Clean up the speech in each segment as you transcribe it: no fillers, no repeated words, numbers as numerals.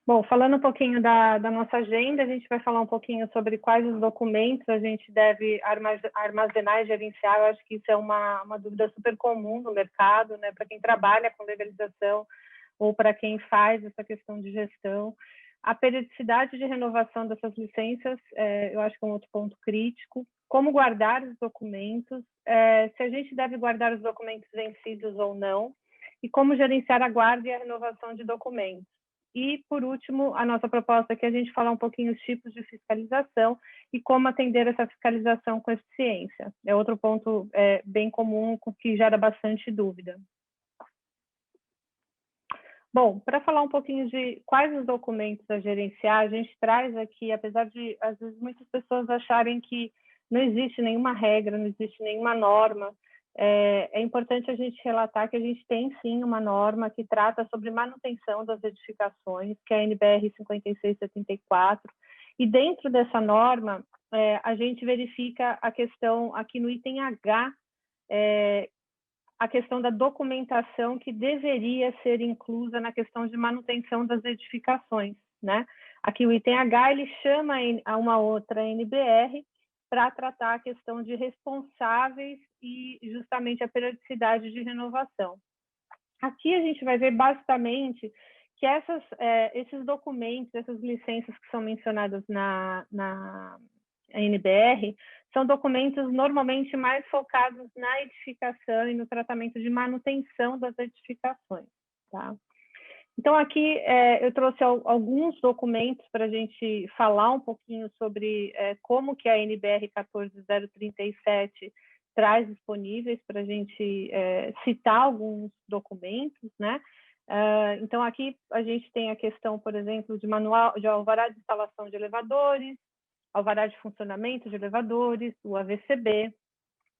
Bom, falando um pouquinho da nossa agenda, a gente vai falar um pouquinho sobre quais os documentos a gente deve armazenar e gerenciar. Eu acho que isso é uma dúvida super comum no mercado, né, para quem trabalha com legalização ou para quem faz essa questão de gestão. A periodicidade de renovação dessas licenças, eu acho que é um outro ponto crítico. Como guardar os documentos, se a gente deve guardar os documentos vencidos ou não, e como gerenciar a guarda e a renovação de documentos. E, por último, a nossa proposta é que a gente fala um pouquinho os tipos de fiscalização e como atender essa fiscalização com eficiência. É outro ponto bem comum, que gera bastante dúvida. Bom, para falar um pouquinho de quais os documentos a gerenciar, a gente traz aqui, apesar de, às vezes, muitas pessoas acharem que não existe nenhuma regra, não existe nenhuma norma, é importante a gente relatar que a gente tem, sim, uma norma que trata sobre manutenção das edificações, que é a NBR 5674, e dentro dessa norma, a gente verifica a questão, aqui no item H, a questão da documentação que deveria ser inclusa na questão de manutenção das edificações, né? Aqui o item H, ele chama a uma outra NBR para tratar a questão de responsáveis e justamente a periodicidade de renovação. Aqui a gente vai ver basicamente que esses documentos, essas licenças que são mencionadas na NBR, são documentos normalmente mais focados na edificação e no tratamento de manutenção das edificações, tá? Então, aqui eu trouxe alguns documentos para a gente falar um pouquinho sobre como que a NBR 14037 traz disponíveis para a gente citar alguns documentos, né? Então, aqui a gente tem a questão, por exemplo, de manual de alvará de instalação de elevadores, alvará de funcionamento de elevadores, o AVCB.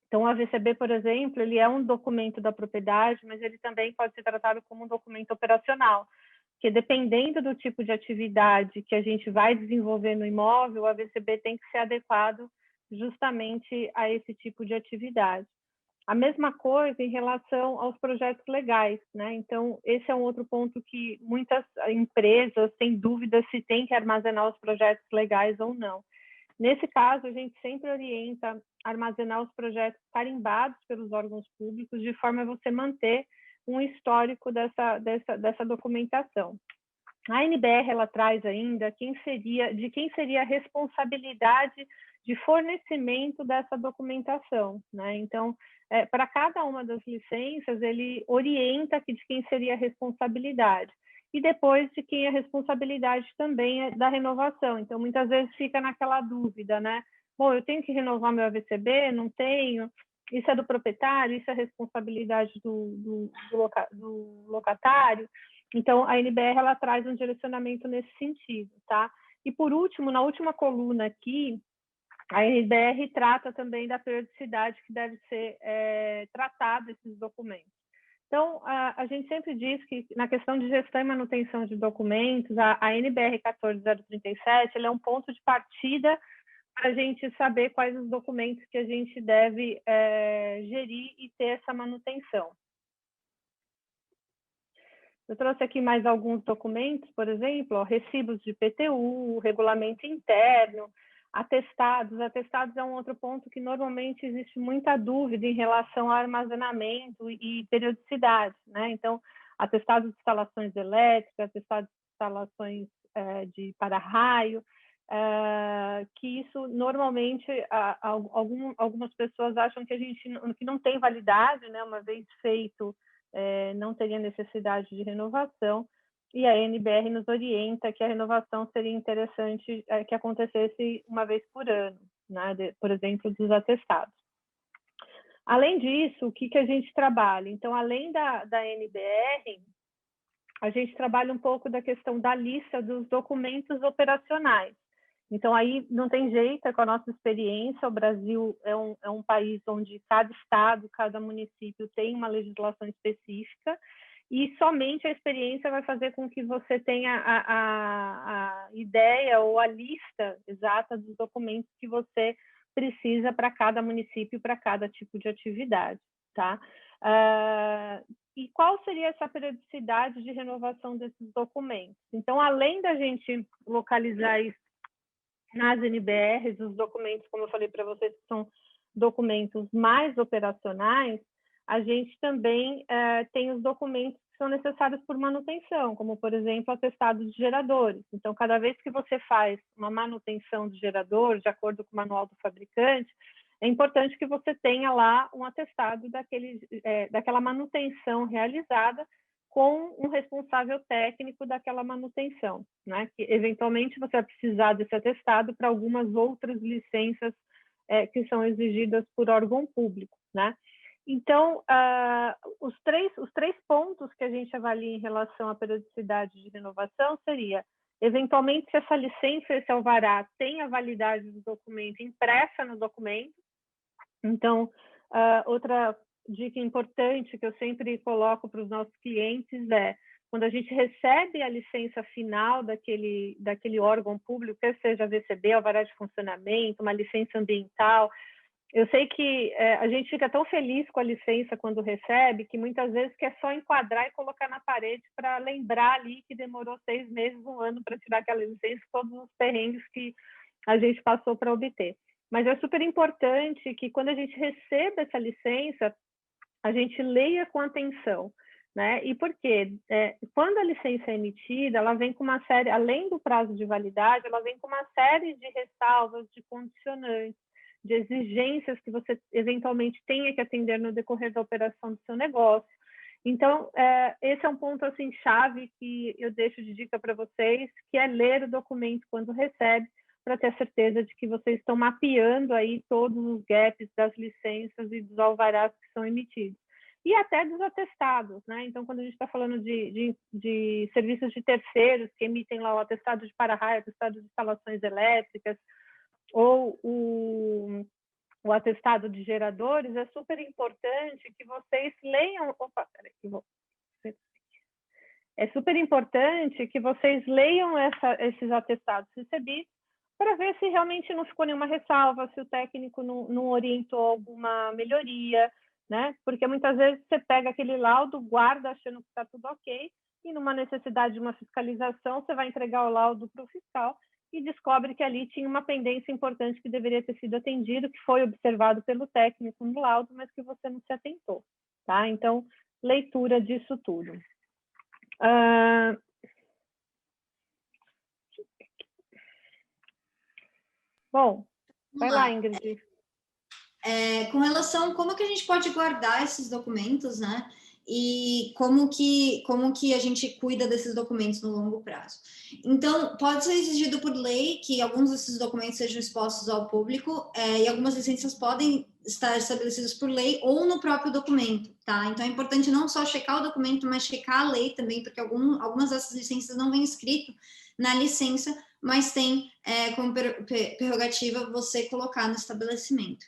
Então, o AVCB, por exemplo, ele é um documento da propriedade, mas ele também pode ser tratado como um documento operacional, porque dependendo do tipo de atividade que a gente vai desenvolver no imóvel, o AVCB tem que ser adequado justamente a esse tipo de atividade. A mesma coisa em relação aos projetos legais, né? Então, esse é um outro ponto que muitas empresas têm dúvida se tem que armazenar os projetos legais ou não. Nesse caso, a gente sempre orienta a armazenar os projetos carimbados pelos órgãos públicos, de forma a você manter um histórico dessa documentação. A NBR, ela traz ainda de quem seria a responsabilidade de fornecimento dessa documentação, né? Então, para cada uma das licenças, ele orienta de quem seria a responsabilidade. E depois de quem a responsabilidade também é da renovação. Então, muitas vezes fica naquela dúvida, né? Bom, eu tenho que renovar meu AVCB? Não tenho? Isso é do proprietário? Isso é responsabilidade do locatário? Então, a NBR, ela traz um direcionamento nesse sentido, tá? E, por último, na última coluna aqui, a NBR trata também da periodicidade que deve ser tratada esses documentos. Então, a gente sempre diz que na questão de gestão e manutenção de documentos, a NBR 14037 ela é um ponto de partida para a gente saber quais os documentos que a gente deve gerir e ter essa manutenção. Eu trouxe aqui mais alguns documentos, por exemplo, recibos de PTU, regulamento interno, atestados. Atestados é um outro ponto que normalmente existe muita dúvida em relação ao armazenamento e periodicidade, né? Então, atestados de instalações elétricas, atestados de instalações de para-raio, que isso normalmente algumas pessoas acham que não tem validade, né? Uma vez feito, não teria necessidade de renovação, e a NBR nos orienta que a renovação seria interessante que acontecesse uma vez por ano, né? Por exemplo, dos atestados. Além disso, o que a gente trabalha? Então, além da NBR, a gente trabalha um pouco da questão da lista dos documentos operacionais. Então, aí não tem jeito, com a nossa experiência, o Brasil é um país onde cada estado, cada município tem uma legislação específica, e somente a experiência vai fazer com que você tenha a ideia ou a lista exata dos documentos que você precisa para cada município, para cada tipo de atividade, tá? e qual seria essa periodicidade de renovação desses documentos. Então, além da gente localizar isso nas NBRs, os documentos, como eu falei para vocês, que são documentos mais operacionais, a gente também tem os documentos que são necessários por manutenção, como, por exemplo, atestado de geradores. Então, cada vez que você faz uma manutenção de gerador, de acordo com o manual do fabricante, é importante que você tenha lá um atestado daquela manutenção realizada com um responsável técnico daquela manutenção, né? Que eventualmente você vai precisar desse atestado para algumas outras licenças que são exigidas por órgão público, né? Então, os três pontos que a gente avalia em relação à periodicidade de renovação seria, eventualmente, se essa licença, esse alvará, tem a validade do documento impressa no documento. Então, outra dica importante que eu sempre coloco para os nossos clientes é, quando a gente recebe a licença final daquele órgão público, quer seja a VCB, alvará de funcionamento, uma licença ambiental, eu sei que a gente fica tão feliz com a licença quando recebe, que muitas vezes quer só enquadrar e colocar na parede para lembrar ali que demorou 6 meses, 1 ano para tirar aquela licença, todos os perrengues que a gente passou para obter. Mas é super importante que quando a gente receba essa licença, a gente leia com atenção, né? E por quê? Quando a licença é emitida, ela vem com uma série, além do prazo de validade, ela vem com uma série de ressalvas, de condicionantes, de exigências que você eventualmente tenha que atender no decorrer da operação do seu negócio. Então, esse é um ponto assim chave que eu deixo de dica para vocês, que é ler o documento quando recebe, para ter certeza de que vocês estão mapeando aí todos os gaps das licenças e dos alvarás que são emitidos. E até dos atestados, né? Então, quando a gente está falando de serviços de terceiros que emitem lá o atestado de para-raio, atestado de instalações elétricas, ou o atestado de geradores, é super importante que vocês leiam... Opa, peraí, é super importante que vocês leiam esses atestados recebidos para ver se realmente não ficou nenhuma ressalva, se o técnico não orientou alguma melhoria, né? Porque muitas vezes você pega aquele laudo, guarda achando que está tudo ok, e numa necessidade de uma fiscalização, você vai entregar o laudo para o fiscal e descobre que ali tinha uma pendência importante que deveria ter sido atendido, que foi observado pelo técnico no laudo, mas que você não se atentou, tá? Então, leitura disso tudo. Bom, vai lá, Ingrid. Com relação a como que a gente pode guardar esses documentos, né? E como que a gente cuida desses documentos no longo prazo. Então, pode ser exigido por lei que alguns desses documentos sejam expostos ao público, e algumas licenças podem estar estabelecidas por lei ou no próprio documento, tá? Então, é importante não só checar o documento, mas checar a lei também, porque algumas dessas licenças não vem escrito na licença, mas tem como prerrogativa você colocar no estabelecimento.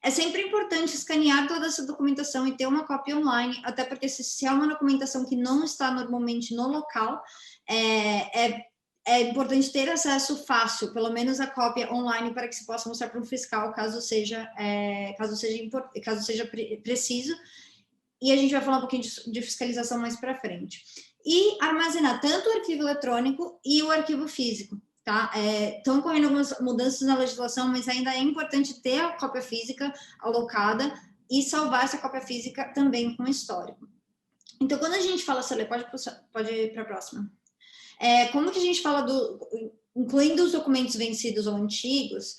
É sempre importante escanear toda essa documentação e ter uma cópia online, até porque se é uma documentação que não está normalmente no local, é importante ter acesso fácil, pelo menos a cópia online, para que se possa mostrar para um fiscal, caso seja preciso. E a gente vai falar um pouquinho de fiscalização mais para frente. E armazenar tanto o arquivo eletrônico e o arquivo físico. Tá? Estão ocorrendo algumas mudanças na legislação, mas ainda é importante ter a cópia física alocada e salvar essa cópia física também com histórico. Então, quando a gente fala, Célia, pode ir para a próxima. Como que a gente fala incluindo os documentos vencidos ou antigos,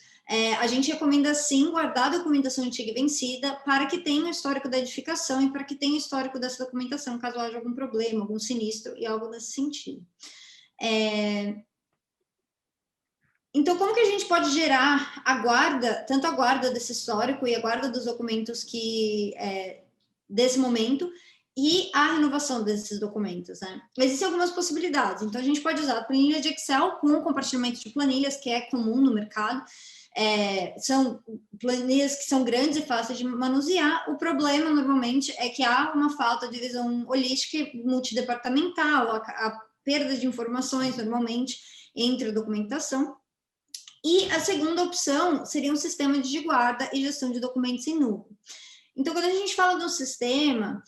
a gente recomenda sim guardar a documentação antiga e vencida para que tenha o histórico da edificação e para que tenha o histórico dessa documentação, caso haja algum problema, algum sinistro e algo nesse sentido. Então, como que a gente pode gerar tanto a guarda desse histórico e a guarda dos documentos desse momento e a renovação desses documentos, né? Existem algumas possibilidades. Então, a gente pode usar a planilha de Excel com compartilhamento de planilhas, que é comum no mercado. São planilhas que são grandes e fáceis de manusear. O problema, normalmente, é que há uma falta de visão holística e multidepartamental, a perda de informações, normalmente, entre a documentação. E a segunda opção seria um sistema de guarda e gestão de documentos em nuvem. Então, quando a gente fala de um sistema,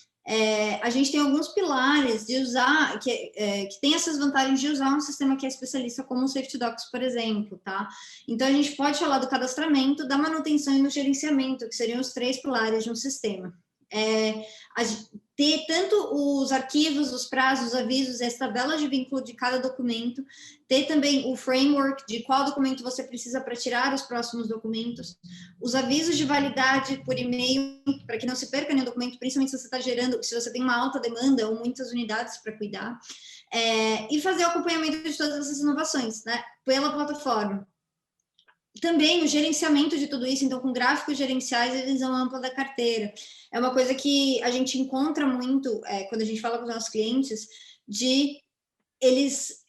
a gente tem alguns pilares de usar, que tem essas vantagens de usar um sistema que é especialista como o SafetyDocs, por exemplo, tá? Então, a gente pode falar do cadastramento, da manutenção e do gerenciamento, que seriam os 3 pilares de um sistema. Ter tanto os arquivos, os prazos, os avisos e as tabelas de vínculo de cada documento, ter também o framework de qual documento você precisa para tirar os próximos documentos, os avisos de validade por e-mail, para que não se perca nenhum documento, principalmente se você está gerando, se você tem uma alta demanda ou muitas unidades para cuidar, e fazer o acompanhamento de todas essas inovações, né, pela plataforma. Também o gerenciamento de tudo isso, então, com gráficos gerenciais e visão ampla da carteira. É uma coisa que a gente encontra muito quando a gente fala com os nossos clientes, de eles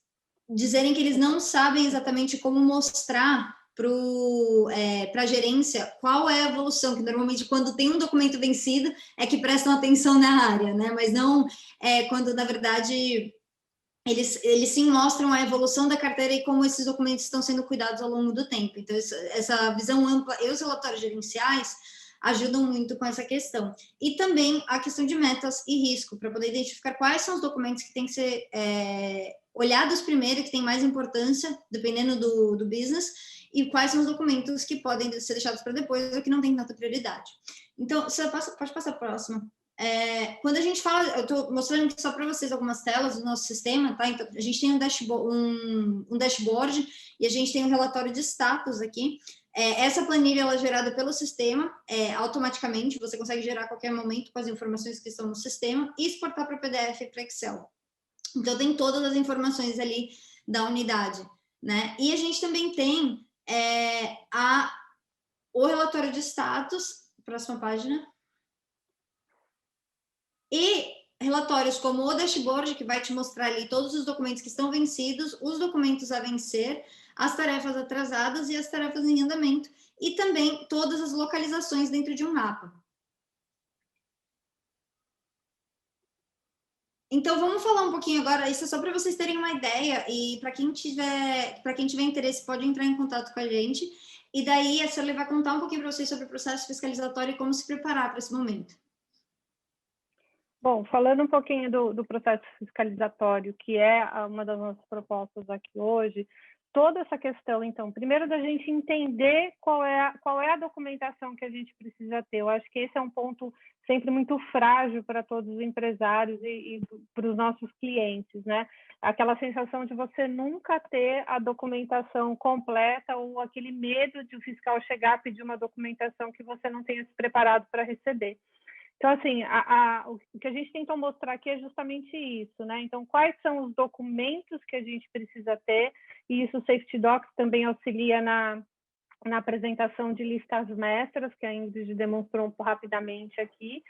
dizerem que eles não sabem exatamente como mostrar para a gerência qual é a evolução, que normalmente quando tem um documento vencido é que prestam atenção na área, né? Mas não quando, na verdade, eles sim mostram a evolução da carteira e como esses documentos estão sendo cuidados ao longo do tempo. Então, essa visão ampla e os relatórios gerenciais ajudam muito com essa questão. E também a questão de metas e risco, para poder identificar quais são os documentos que têm que ser olhados primeiro, que têm mais importância, dependendo do business, e quais são os documentos que podem ser deixados para depois ou que não têm tanta prioridade. Então, você pode passar a próxima. Quando a gente fala, eu estou mostrando aqui só para vocês algumas telas do nosso sistema, tá? Então, a gente tem um dashboard e a gente tem um relatório de status aqui. Essa planilha ela é gerada pelo sistema automaticamente, você consegue gerar a qualquer momento com as informações que estão no sistema e exportar para PDF e para Excel. Então, tem todas as informações ali da unidade, né? E a gente também tem o relatório de status, próxima página, e relatórios como o dashboard, que vai te mostrar ali todos os documentos que estão vencidos, os documentos a vencer, as tarefas atrasadas e as tarefas em andamento, e também todas as localizações dentro de um mapa. Então, vamos falar um pouquinho agora, isso é só para vocês terem uma ideia, e para quem tiver interesse, pode entrar em contato com a gente, e daí a Shirley vai contar um pouquinho para vocês sobre o processo fiscalizatório e como se preparar para esse momento. Bom, falando um pouquinho do processo fiscalizatório, que é uma das nossas propostas aqui hoje, toda essa questão, então, primeiro da gente entender qual é a documentação que a gente precisa ter. Eu acho que esse é um ponto sempre muito frágil para todos os empresários e para os nossos clientes, né? Aquela sensação de você nunca ter a documentação completa ou aquele medo de o fiscal chegar a pedir uma documentação que você não tenha se preparado para receber. Então, assim, o que a gente tentou mostrar aqui é justamente isso, né? Então, quais são os documentos que a gente precisa ter, e isso o SafetyDocs também auxilia na apresentação de listas mestras, que a Ingrid demonstrou rapidamente aqui,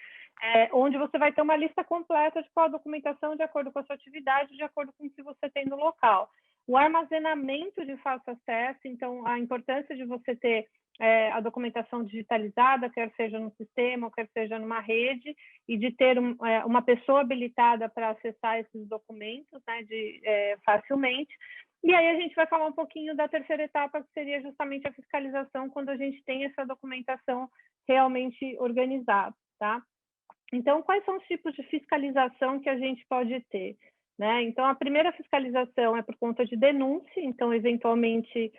onde você vai ter uma lista completa de qual a documentação de acordo com a sua atividade, de acordo com o que você tem no local. O armazenamento de fácil acesso, então, a importância de você ter a documentação digitalizada, quer seja no sistema, ou quer seja numa rede, e de ter uma pessoa habilitada para acessar esses documentos, né, facilmente. E aí a gente vai falar um pouquinho da terceira etapa, que seria justamente a fiscalização, quando a gente tem essa documentação realmente organizada, tá? Então, quais são os tipos de fiscalização que a gente pode ter, né? Então, a primeira fiscalização é por conta de denúncia, então, eventualmente,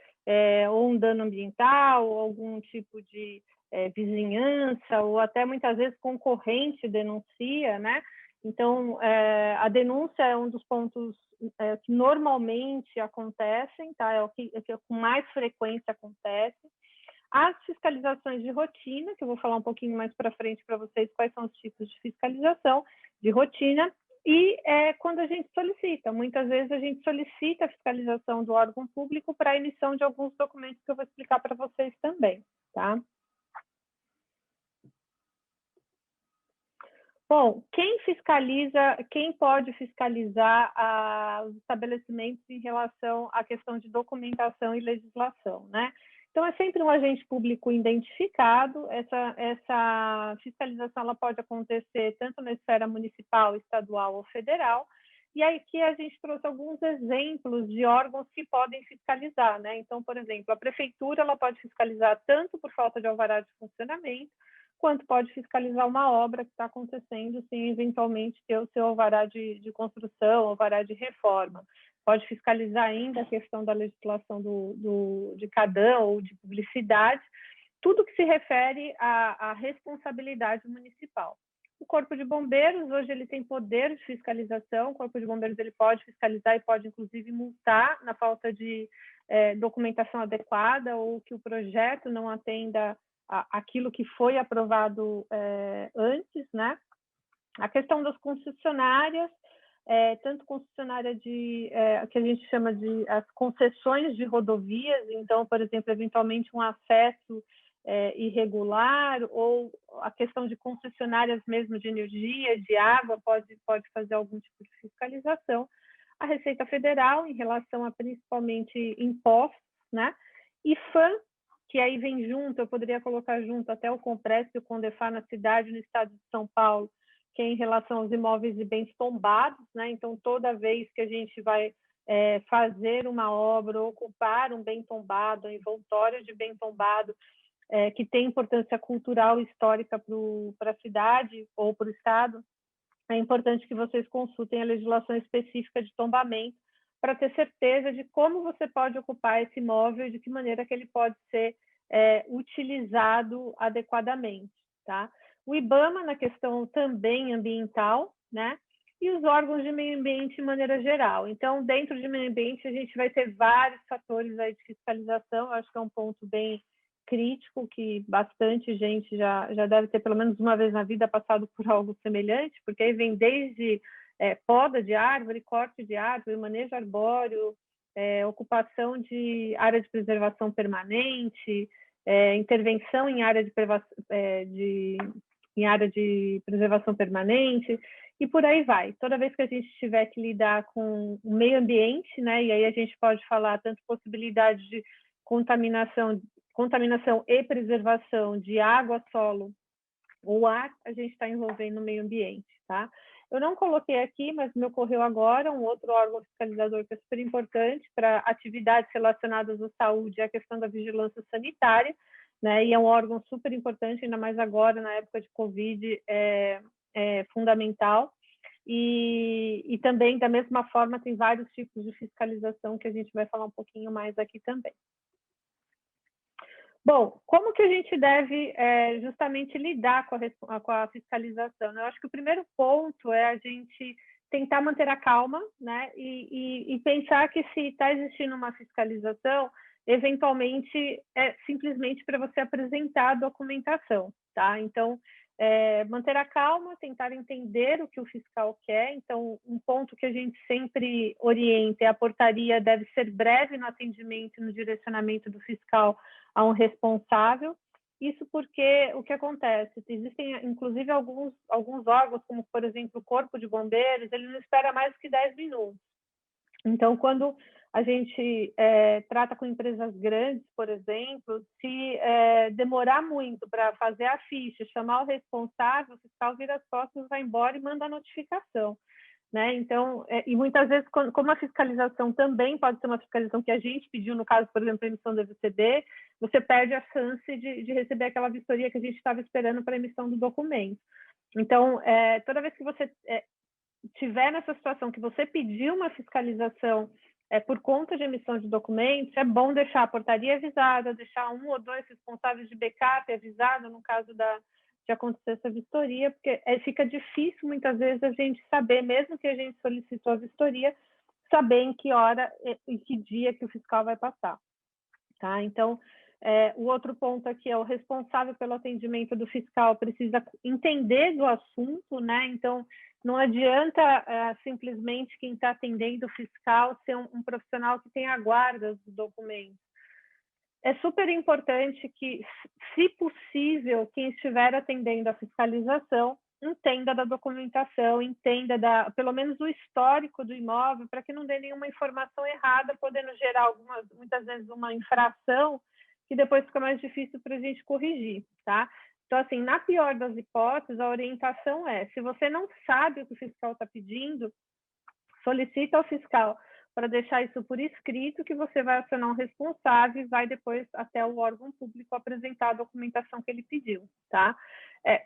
ou um dano ambiental, ou algum tipo de vizinhança, ou até muitas vezes concorrente denuncia, né? Então, a denúncia é um dos pontos que normalmente acontecem, tá? É o que com mais frequência acontece. As fiscalizações de rotina, que eu vou falar um pouquinho mais para frente para vocês quais são os tipos de fiscalização de rotina, e quando a gente solicita. Muitas vezes a gente solicita a fiscalização do órgão público para a emissão de alguns documentos que eu vou explicar para vocês também, tá? Bom, quem pode fiscalizar os estabelecimentos em relação à questão de documentação e legislação, né? Então, é sempre um agente público identificado. Essa fiscalização ela pode acontecer tanto na esfera municipal, estadual ou federal. E aí que a gente trouxe alguns exemplos de órgãos que podem fiscalizar, né? Então, por exemplo, a prefeitura ela pode fiscalizar tanto por falta de alvará de funcionamento, quanto pode fiscalizar uma obra que está acontecendo sem eventualmente ter o seu alvará de construção, alvará de reforma. Pode fiscalizar ainda a questão da legislação de CADAM ou de publicidade, tudo que se refere à responsabilidade municipal. O Corpo de Bombeiros, hoje, ele tem poder de fiscalização. O Corpo de Bombeiros ele pode fiscalizar e pode, inclusive, multar na falta de documentação adequada ou que o projeto não atenda aquilo que foi aprovado antes, né? A questão das concessionárias, tanto concessionária que a gente chama de as concessões de rodovias, então, por exemplo, eventualmente um acesso irregular, ou a questão de concessionárias mesmo de energia, de água, pode fazer algum tipo de fiscalização. A Receita Federal, em relação a principalmente impostos, né? E FAM, que aí vem junto, eu poderia colocar junto até o Compresp e o Condefar na cidade, no estado de São Paulo, que é em relação aos imóveis e bens tombados, né? Então, toda vez que a gente vai fazer uma obra, ocupar um bem tombado, um envoltório de bem tombado, que tem importância cultural e histórica para a cidade ou para o estado, é importante que vocês consultem a legislação específica de tombamento para ter certeza de como você pode ocupar esse imóvel e de que maneira que ele pode ser utilizado adequadamente, tá? O IBAMA na questão também ambiental, né? E os órgãos de meio ambiente de maneira geral. Então, dentro de meio ambiente, a gente vai ter vários fatores aí de fiscalização. Eu acho que é um ponto bem crítico, que bastante gente já deve ter, pelo menos uma vez na vida, passado por algo semelhante, porque aí vem desde poda de árvore, corte de árvore, manejo arbóreo, ocupação de área de preservação permanente, intervenção em área em área de preservação permanente, e por aí vai. Toda vez que a gente tiver que lidar com o meio ambiente, né, e aí a gente pode falar tanto possibilidade de contaminação e preservação de água, solo ou ar, a gente está envolvendo o meio ambiente, tá? Eu não coloquei aqui, mas me ocorreu agora um outro órgão fiscalizador que é super importante para atividades relacionadas à saúde e a questão da vigilância sanitária, né? E é um órgão super importante, ainda mais agora, na época de Covid, é fundamental. E também, da mesma forma, tem vários tipos de fiscalização que a gente vai falar um pouquinho mais aqui também. Bom, como que a gente deve justamente lidar com a fiscalização? Eu acho que o primeiro ponto é a gente tentar manter a calma, né? E pensar que se está existindo uma fiscalização, eventualmente é simplesmente para você apresentar a documentação, tá? Então, manter a calma, tentar entender o que o fiscal quer. Então, um ponto que a gente sempre orienta é a portaria deve ser breve no atendimento e no direcionamento do fiscal a um responsável. Isso porque o que acontece? Existem, inclusive, alguns órgãos, como, por exemplo, o Corpo de Bombeiros, ele não espera mais do que 10 minutos. Então, quando a gente trata com empresas grandes, por exemplo, se demorar muito para fazer a ficha, chamar o responsável, o fiscal vira as costas, vai embora e manda a notificação. Né? Então, e muitas vezes, como a fiscalização também pode ser uma fiscalização que a gente pediu, no caso, por exemplo, a emissão do EVCD, você perde a chance de receber aquela vistoria que a gente estava esperando para a emissão do documento. Então, toda vez que você estiver nessa situação que você pediu uma fiscalização por conta de emissão de documentos, é bom deixar a portaria avisada, deixar 1 ou 2 responsáveis de backup avisado no caso de acontecer essa vistoria, porque fica difícil muitas vezes a gente saber, mesmo que a gente solicitou a vistoria, saber em que hora e que dia que o fiscal vai passar. Tá? Então, o outro ponto aqui é o responsável pelo atendimento do fiscal precisa entender do assunto, né? Então, não adianta simplesmente quem está atendendo o fiscal ser um profissional que tenha guardas do documento. É super importante que, se possível, quem estiver atendendo a fiscalização entenda da documentação, entenda pelo menos o histórico do imóvel, para que não dê nenhuma informação errada, podendo gerar muitas vezes uma infração que depois fica mais difícil para a gente corrigir, tá? Então, assim, na pior das hipóteses, a orientação se você não sabe o que o fiscal está pedindo, solicita ao fiscal para deixar isso por escrito, que você vai acionar um responsável e vai depois até o órgão público apresentar a documentação que ele pediu, tá?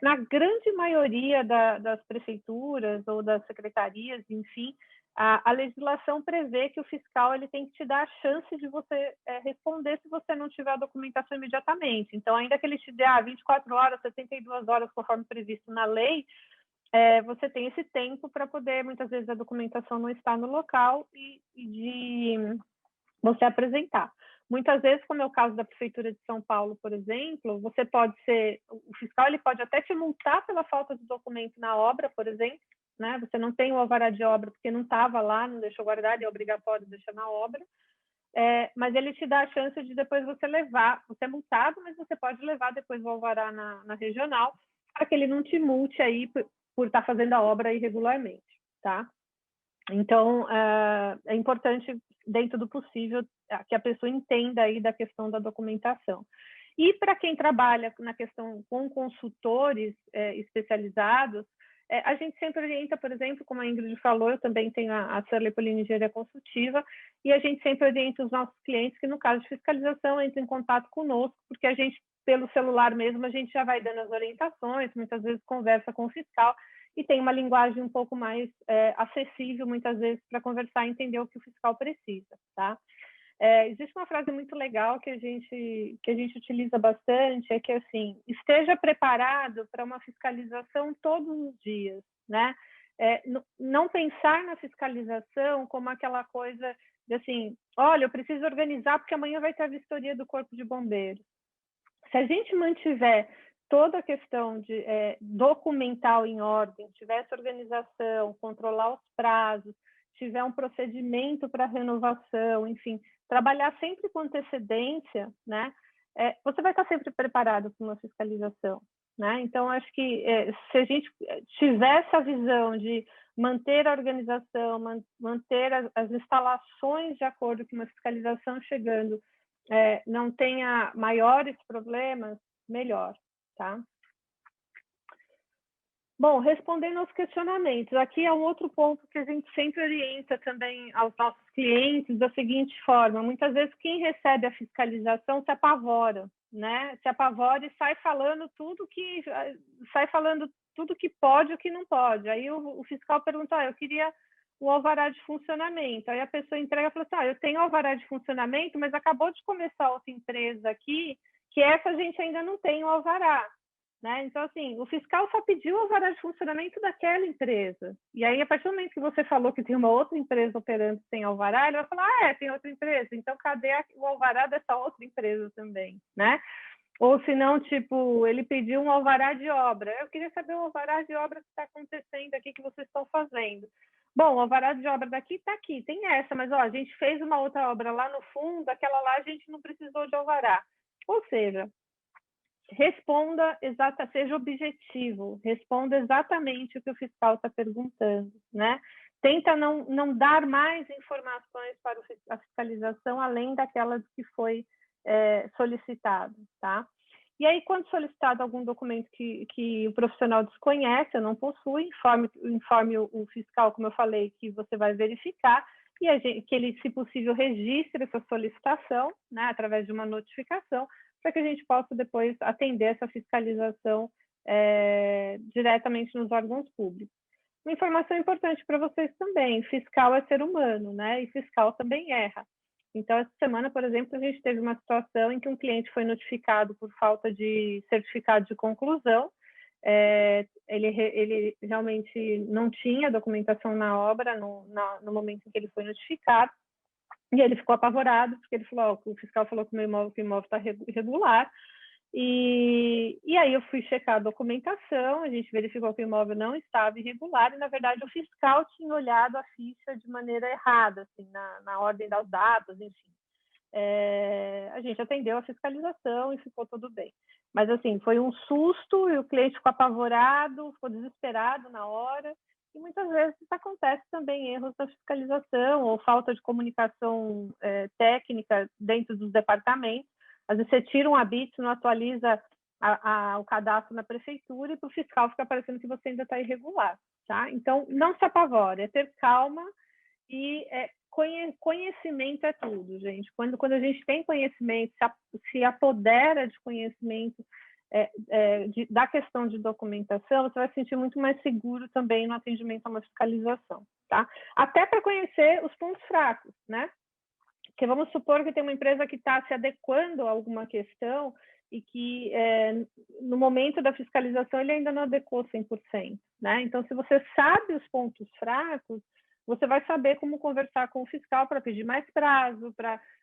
Na grande maioria das prefeituras ou das secretarias, enfim, a legislação prevê que o fiscal ele tem que te dar a chance de você responder se você não tiver a documentação imediatamente. Então, ainda que ele te dê 24 horas, 72 horas, conforme previsto na lei, você tem esse tempo para poder, muitas vezes a documentação não está no local e de você apresentar. Muitas vezes, como é o caso da Prefeitura de São Paulo, por exemplo, você pode ser, o fiscal ele pode até te multar pela falta de documento na obra, por exemplo, né? Você não tem o alvará de obra porque não estava lá, não deixou guardado, é obrigatório deixar na obra, mas ele te dá a chance de depois você levar, você é multado, mas você pode levar depois o alvará na regional, para que ele não te multe aí por estar fazendo a obra irregularmente, tá? Então, é importante, dentro do possível, que a pessoa entenda aí da questão da documentação. E para quem trabalha na questão com consultores especializados, a gente sempre orienta, por exemplo, como a Ingrid falou, eu também tenho a Surley Pauling Engenharia Consultiva, e a gente sempre orienta os nossos clientes que, no caso de fiscalização, entrem em contato conosco, porque a gente, pelo celular mesmo, a gente já vai dando as orientações, muitas vezes conversa com o fiscal, e tem uma linguagem um pouco mais acessível, muitas vezes, para conversar e entender o que o fiscal precisa, tá? Existe uma frase muito legal que a gente utiliza bastante, é que, assim, esteja preparado para uma fiscalização todos os dias, né? Não pensar na fiscalização como aquela coisa de, assim, olha, eu preciso organizar porque amanhã vai ter a vistoria do Corpo de Bombeiros. Se a gente mantiver toda a questão de documental em ordem, tiver essa organização, controlar os prazos, tiver um procedimento para renovação, enfim, trabalhar sempre com antecedência, né? Você vai estar sempre preparado para uma fiscalização, né? Então, acho que se a gente tiver essa visão de manter a organização, manter as instalações de acordo com uma fiscalização chegando, não tenha maiores problemas, melhor, tá? Bom, respondendo aos questionamentos, aqui é um outro ponto que a gente sempre orienta também aos nossos clientes da seguinte forma: muitas vezes quem recebe a fiscalização se apavora, né? Se apavora e sai falando tudo que pode e o que não pode. Aí o fiscal pergunta: eu queria o alvará de funcionamento. Aí a pessoa entrega e fala assim: eu tenho alvará de funcionamento, mas acabou de começar outra empresa aqui, que essa a gente ainda não tem o alvará. Né? Então, assim, o fiscal só pediu o alvará de funcionamento daquela empresa. E aí, a partir do momento que você falou que tem uma outra empresa operando sem alvará, ele vai falar: tem outra empresa, então cadê o alvará dessa outra empresa também, né? Ou se não, tipo, ele pediu um alvará de obra. Eu queria saber o alvará de obra que está acontecendo aqui, que vocês estão fazendo. Bom, o alvará de obra daqui está aqui, tem essa, mas a gente fez uma outra obra lá no fundo, aquela lá a gente não precisou de alvará. Ou seja, responda seja objetivo, responda exatamente o que o fiscal está perguntando, né? Tenta não dar mais informações para a fiscalização além daquelas que foi solicitado, tá? E aí, quando solicitado algum documento que o profissional desconhece, ou não possui, informe o fiscal, como eu falei, que você vai verificar, e que ele, se possível, registre essa solicitação, né, através de uma notificação, para que a gente possa depois atender essa fiscalização diretamente nos órgãos públicos. Uma informação importante para vocês também: fiscal é ser humano, né? E fiscal também erra. Então, essa semana, por exemplo, a gente teve uma situação em que um cliente foi notificado por falta de certificado de conclusão. Ele realmente não tinha documentação na obra no momento em que ele foi notificado. E ele ficou apavorado, porque ele falou: o fiscal falou que o imóvel está irregular. E aí eu fui checar a documentação, a gente verificou que o imóvel não estava irregular, e, na verdade, o fiscal tinha olhado a ficha de maneira errada, assim, na ordem das datas, enfim. A gente atendeu a fiscalização e ficou tudo bem. Mas, assim, foi um susto, e o cliente ficou apavorado, ficou desesperado na hora. E muitas vezes acontece também erros da fiscalização ou falta de comunicação técnica dentro dos departamentos. Às vezes você tira um habite, não atualiza o cadastro na prefeitura, e para o fiscal fica parecendo que você ainda está irregular, tá? Então, não se apavore, é ter calma E conhecimento é tudo, gente. Quando a gente tem conhecimento, se apodera de conhecimento da questão de documentação, você vai se sentir muito mais seguro também no atendimento a uma fiscalização, tá? Até para conhecer os pontos fracos, né? Porque vamos supor que tem uma empresa que está se adequando a alguma questão e que no momento da fiscalização ele ainda não adequou 100%, né? Então, se você sabe os pontos fracos, você vai saber como conversar com o fiscal para pedir mais prazo,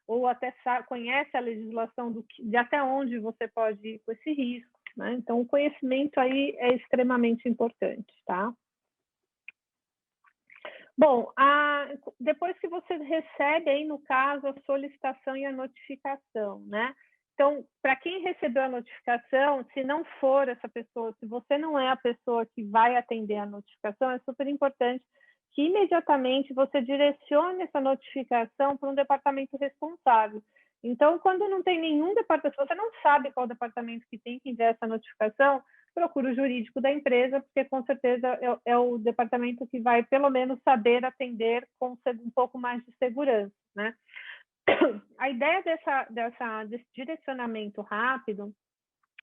ou até conhece a legislação de até onde você pode ir com esse risco, né? Então, o conhecimento aí é extremamente importante, tá? Bom, depois que você recebe aí, no caso, a solicitação e a notificação, né? Então, para quem recebeu a notificação, se não for essa pessoa, se você não é a pessoa que vai atender a notificação, é super importante que imediatamente você direcione essa notificação para um departamento responsável. Então, quando não tem nenhum departamento, se você não sabe qual departamento que tem que enviar essa notificação, procura o jurídico da empresa, porque com certeza é o departamento que vai, pelo menos, saber atender com um pouco mais de segurança, né? A ideia desse direcionamento rápido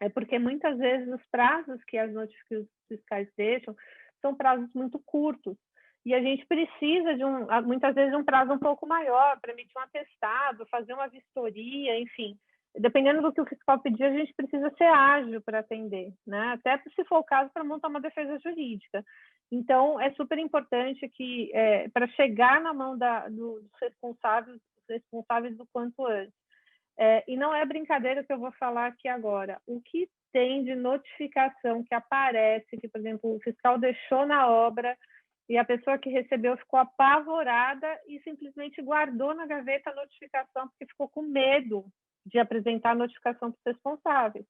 é porque muitas vezes os prazos que as notificações fiscais deixam são prazos muito curtos. E a gente precisa muitas vezes, de um prazo um pouco maior para emitir um atestado, fazer uma vistoria, enfim. Dependendo do que o fiscal pedir, a gente precisa ser ágil para atender, né? Até se for o caso, para montar uma defesa jurídica. Então, é super importante que, para chegar na mão dos responsáveis do quanto antes. E não é brincadeira que eu vou falar aqui agora. O que tem de notificação que aparece, que, por exemplo, o fiscal deixou na obra e a pessoa que recebeu ficou apavorada e simplesmente guardou na gaveta a notificação porque ficou com medo de apresentar a notificação para os responsáveis.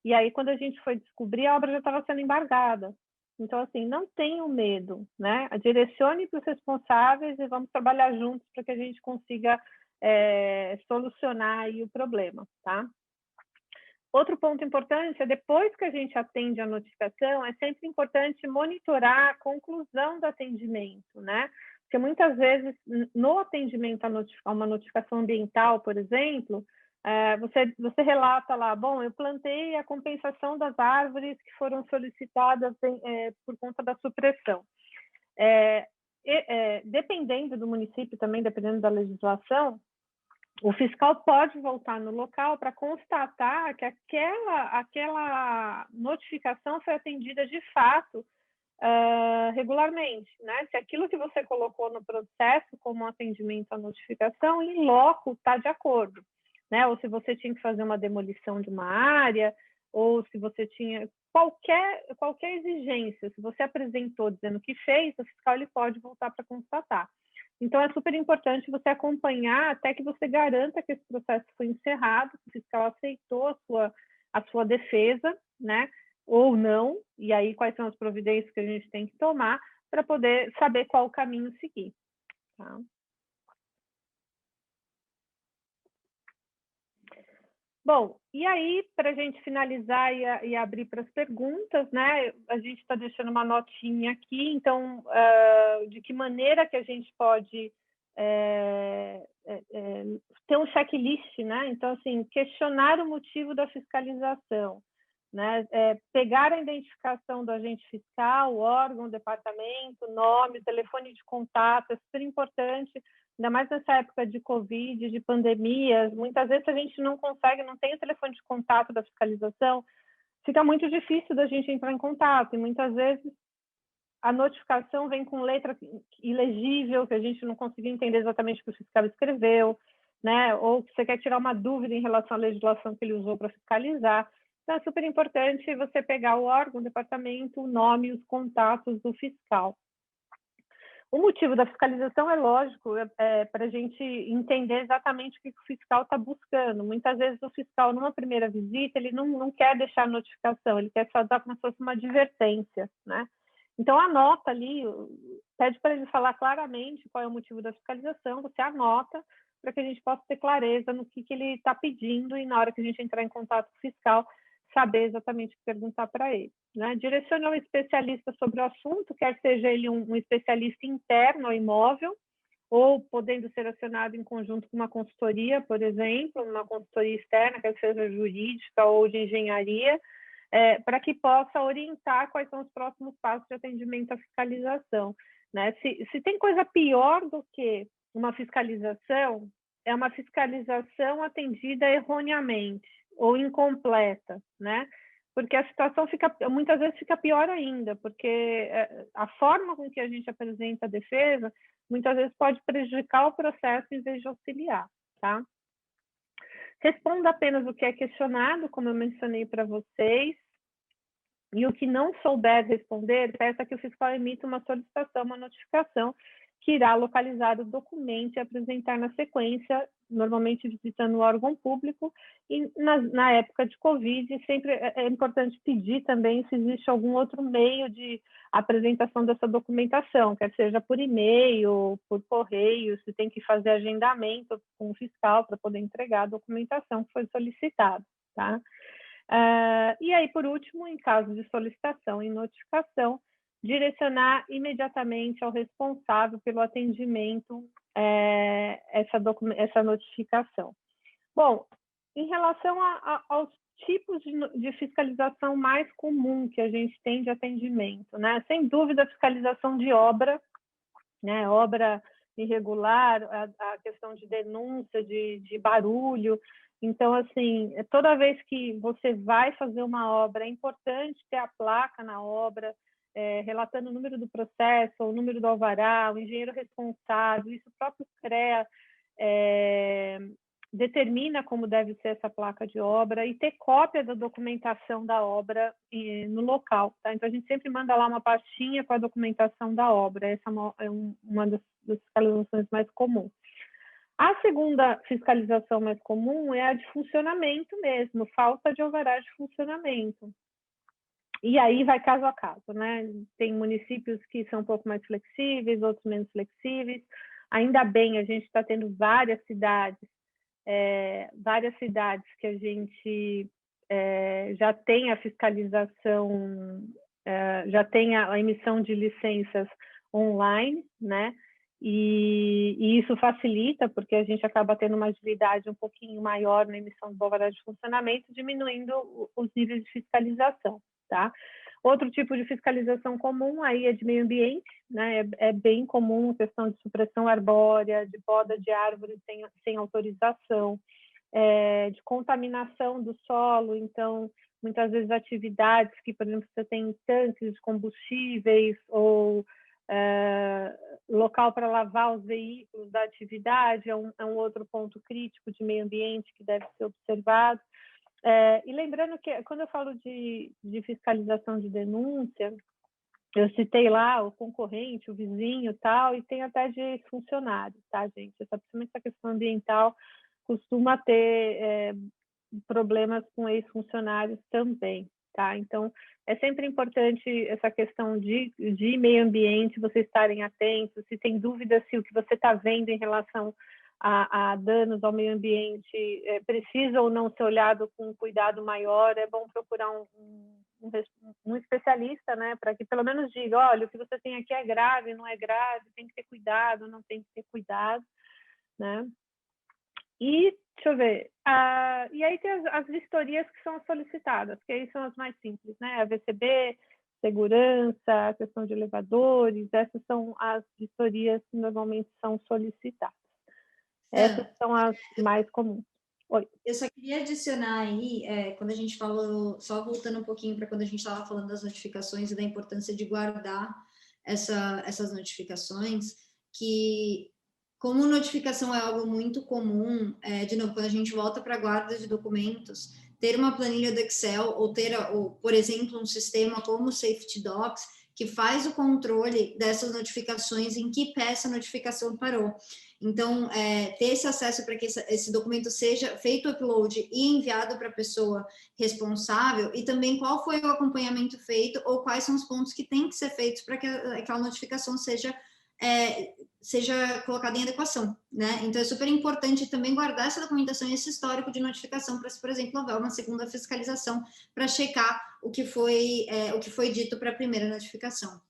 E aí, quando a gente foi descobrir, a obra já estava sendo embargada. Então, assim, não tenham medo, né? Direcione para os responsáveis e vamos trabalhar juntos para que a gente consiga solucionar aí o problema, tá? Outro ponto importante é, depois que a gente atende a notificação, é sempre importante monitorar a conclusão do atendimento, né? Porque muitas vezes, no atendimento a uma notificação ambiental, por exemplo, você relata lá, bom, eu plantei a compensação das árvores que foram solicitadas por conta da supressão. Dependendo do município também, dependendo da legislação, o fiscal pode voltar no local para constatar que aquela notificação foi atendida de fato regularmente, né? Se aquilo que você colocou no processo como atendimento à notificação, em loco, está de acordo, né? Ou se você tinha que fazer uma demolição de uma área, ou se você tinha qualquer exigência, se você apresentou dizendo que fez, o fiscal ele pode voltar para constatar. Então, é super importante você acompanhar até que você garanta que esse processo foi encerrado, que o fiscal aceitou a sua defesa, né? Ou não, e aí quais são as providências que a gente tem que tomar para poder saber qual o caminho seguir. Tá? Bom, e aí, para a gente finalizar e abrir para as perguntas, né? A gente está deixando uma notinha aqui, então, de que maneira que a gente pode ter um checklist, né? Então, assim, questionar o motivo da fiscalização, né? Pegar a identificação do agente fiscal, o órgão, o departamento, nome, telefone de contato, é super importante. Ainda mais nessa época de Covid, de pandemias, muitas vezes a gente não consegue, não tem o telefone de contato da fiscalização, fica muito difícil da gente entrar em contato, e muitas vezes a notificação vem com letra ilegível, que a gente não conseguiu entender exatamente o que o fiscal escreveu, né? Ou que você quer tirar uma dúvida em relação à legislação que ele usou para fiscalizar. Então, é super importante você pegar o órgão, o departamento, o nome e os contatos do fiscal. O motivo da fiscalização é lógico, para a gente entender exatamente o que o fiscal está buscando. Muitas vezes o fiscal, numa primeira visita, ele não quer deixar a notificação, ele quer só dar como se fosse uma advertência, né? Então, anota ali, pede para ele falar claramente qual é o motivo da fiscalização, você anota, para que a gente possa ter clareza no que ele está pedindo, e na hora que a gente entrar em contato com o fiscal, saber exatamente o que perguntar para ele, né? Direcione ao especialista sobre o assunto, quer seja ele um especialista interno ao imóvel, ou podendo ser acionado em conjunto com uma consultoria, por exemplo, uma consultoria externa, quer seja jurídica ou de engenharia, para que possa orientar quais são os próximos passos de atendimento à fiscalização. Né? Se tem coisa pior do que uma fiscalização, é uma fiscalização atendida erroneamente ou incompleta, né? Porque a situação muitas vezes fica pior ainda, porque a forma com que a gente apresenta a defesa muitas vezes pode prejudicar o processo em vez de auxiliar, tá? Responda apenas o que é questionado, como eu mencionei para vocês, e o que não souber responder, peça que o fiscal emita uma solicitação, uma notificação, que irá localizar o documento e apresentar na sequência, normalmente visitando o órgão público, e na época de Covid, sempre é importante pedir também se existe algum outro meio de apresentação dessa documentação, quer seja por e-mail, por correio, se tem que fazer agendamento com o fiscal para poder entregar a documentação que foi solicitada, tá? E aí, por último, em caso de solicitação e notificação, direcionar imediatamente ao responsável pelo atendimento essa notificação. Bom, em relação aos tipos de fiscalização mais comum que a gente tem de atendimento, né? Sem dúvida, a fiscalização de obra, né? Obra irregular, a questão de denúncia, de barulho. Então, assim, toda vez que você vai fazer uma obra, é importante ter a placa na obra, relatando o número do processo, o número do alvará, o engenheiro responsável, isso o próprio CREA determina como deve ser essa placa de obra, e ter cópia da documentação da obra no local, tá? Então, a gente sempre manda lá uma pastinha com a documentação da obra, essa é uma das fiscalizações mais comuns. A segunda fiscalização mais comum é a de funcionamento mesmo, falta de alvará de funcionamento. E aí vai caso a caso, né? Tem municípios que são um pouco mais flexíveis, outros menos flexíveis. Ainda bem, a gente está tendo várias cidades que a gente já tem a fiscalização, já tem a emissão de licenças online, né? E isso facilita, porque a gente acaba tendo uma agilidade um pouquinho maior na emissão do alvará de funcionamento, diminuindo os níveis de fiscalização, tá? Outro tipo de fiscalização comum aí é de meio ambiente, né? É bem comum a questão de supressão arbórea, de poda de árvores sem autorização, de contaminação do solo. Então, muitas vezes atividades que, por exemplo, você tem tanques de combustíveis ou local para lavar os veículos da atividade, é um outro ponto crítico de meio ambiente que deve ser observado. E lembrando que, quando eu falo de fiscalização de denúncia, eu citei lá o concorrente, o vizinho e tal, e tem até de funcionário, tá, gente? Principalmente essa questão ambiental costuma ter problemas com ex-funcionários também, tá? Então, é sempre importante essa questão de meio ambiente, vocês estarem atentos, se tem dúvida se o que você está vendo em relação a danos ao meio ambiente precisa ou não ser olhado com um cuidado maior, é bom procurar um especialista, né, para que pelo menos diga, olha, o que você tem aqui é grave, não é grave, tem que ter cuidado, não tem que ter cuidado, né? E, deixa eu ver, e aí tem as vistorias que são solicitadas, que aí são as mais simples, né? A VCB, segurança, a questão de elevadores, essas são as vistorias que normalmente são solicitadas. Essas são as mais comuns. Oi. Eu só queria adicionar aí, quando a gente falou, só voltando um pouquinho para quando a gente estava falando das notificações e da importância de guardar essas notificações, que como notificação é algo muito comum, de novo, quando a gente volta para a guarda de documentos, ter uma planilha do Excel ou ter, por exemplo, um sistema como o Safety Docs, que faz o controle dessas notificações, em que pé essa notificação parou. Então, ter esse acesso para que esse documento seja feito o upload e enviado para a pessoa responsável, e também qual foi o acompanhamento feito ou quais são os pontos que têm que ser feitos para que aquela notificação seja colocada em adequação, né? Então, é super importante também guardar essa documentação e esse histórico de notificação para, se, por exemplo, houver uma segunda fiscalização, para checar o que foi dito para a primeira notificação.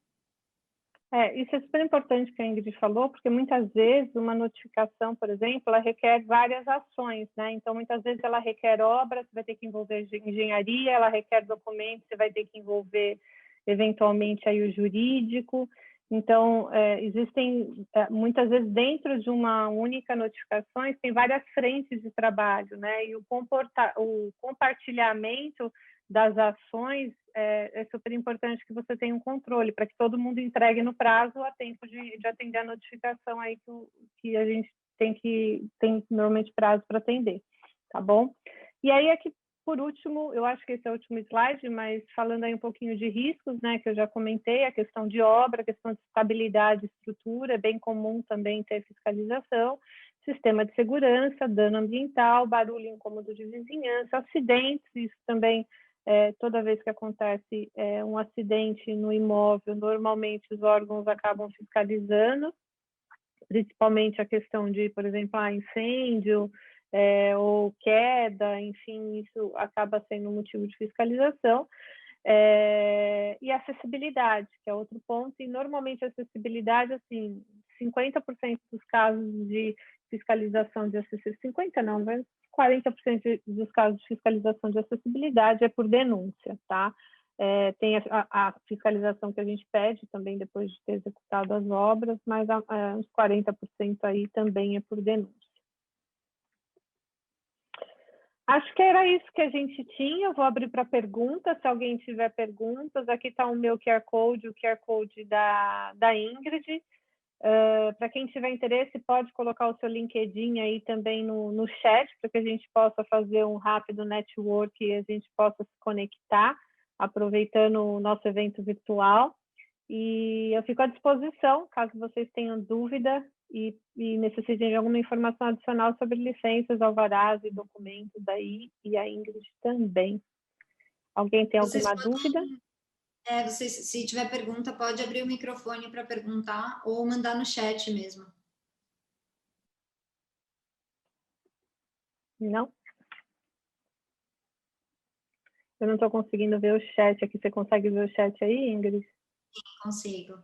Isso é super importante que a Ingrid falou, porque muitas vezes uma notificação, por exemplo, ela requer várias ações, né? Então, muitas vezes ela requer obra, você vai ter que envolver engenharia, ela requer documentos, você vai ter que envolver, eventualmente, aí o jurídico. Então, existem, muitas vezes, dentro de uma única notificação, tem várias frentes de trabalho, né? E o compartilhamento das ações é super importante que você tenha um controle, para que todo mundo entregue no prazo a tempo de atender a notificação aí que a gente tem normalmente prazo para atender, tá bom? E aí, aqui, por último, eu acho que esse é o último slide, mas falando aí um pouquinho de riscos, né, que eu já comentei, a questão de obra, a questão de estabilidade e estrutura, é bem comum também ter fiscalização, sistema de segurança, dano ambiental, barulho incômodo de vizinhança, acidentes, isso também, toda vez que acontece um acidente no imóvel, normalmente os órgãos acabam fiscalizando, principalmente a questão de, por exemplo, incêndio, ou queda, enfim, isso acaba sendo um motivo de fiscalização. E acessibilidade, que é outro ponto, e normalmente a acessibilidade, assim, 50% dos casos de fiscalização de acessibilidade, 50 não, mas 40% dos casos de fiscalização de acessibilidade é por denúncia, tá? Tem a fiscalização que a gente pede também depois de ter executado as obras, mas uns 40% aí também é por denúncia. Acho que era isso que a gente tinha. Eu vou abrir para perguntas, se alguém tiver perguntas. Aqui está o meu QR Code, o QR Code da Ingrid. Para quem tiver interesse, pode colocar o seu LinkedIn aí também no chat, para que a gente possa fazer um rápido network e a gente possa se conectar, aproveitando o nosso evento virtual. E eu fico à disposição, caso vocês tenham dúvida e necessitem de alguma informação adicional sobre licenças, alvarás e documentos daí, e a Ingrid também. Alguém tem alguma dúvida? Se tiver pergunta, pode abrir o microfone para perguntar ou mandar no chat mesmo. Não? Eu não estou conseguindo ver o chat aqui. Você consegue ver o chat aí, Ingrid? Sim, consigo.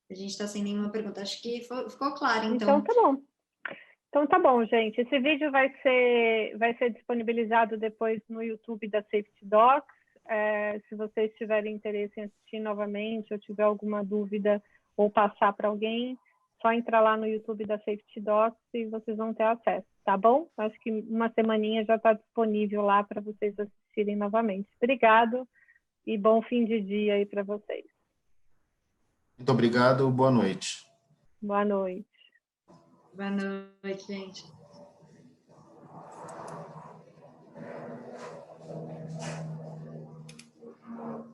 A gente está sem nenhuma pergunta. Acho que ficou claro, então. Então, tá bom. Então, tá bom, gente. Esse vídeo vai ser disponibilizado depois no YouTube da Safety Docs. Se vocês tiverem interesse em assistir novamente ou tiver alguma dúvida ou passar para alguém, só entrar lá no YouTube da Safety Docs e vocês vão ter acesso, tá bom? Acho que uma semaninha já está disponível lá para vocês assistirem novamente. Obrigado e bom fim de dia aí para vocês. Muito obrigado, boa noite. Boa noite. Boa noite, gente.